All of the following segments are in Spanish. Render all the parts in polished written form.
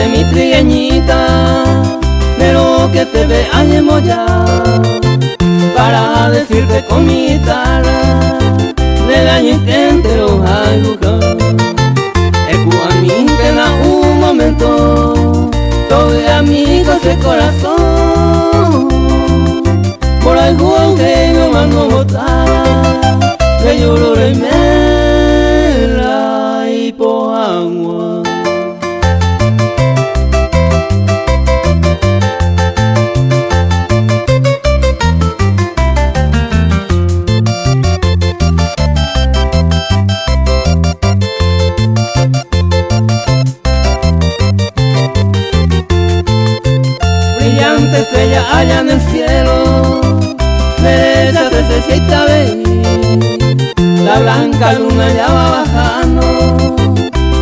de mi trigueñita, pero que te veamos ya, para decirte con mi guitarra, del año entero hay buscar. Escuaminte en un momento, todo es amigo ese corazón, por algo que no van a botar, que yo lo remera y por agua. Brillante estrella allá en el cielo, derecha 360 veis, la blanca luna ya va bajando,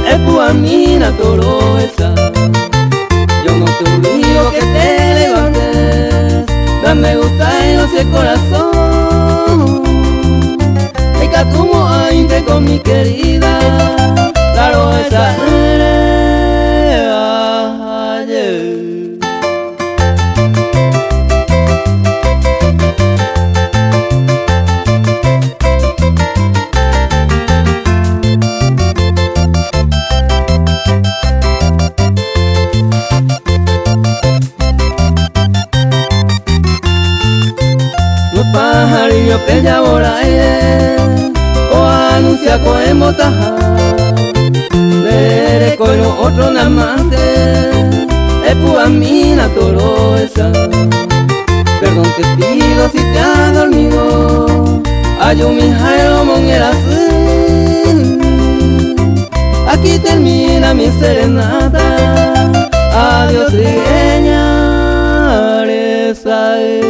Espuamina Tolosa. Yo no te obligo que te levantes, dame gusta en ese corazón, me catumo ainte con mi querida, claro esa eres ayer. Pajarillo que ya por aire o anuncia con motaja de con los otros amantes Espuamina Tolosa. Perdón te pido si te has dormido, ayo mi jairo monera azul. Aquí termina mi serenata, adiós trigueña, esa es.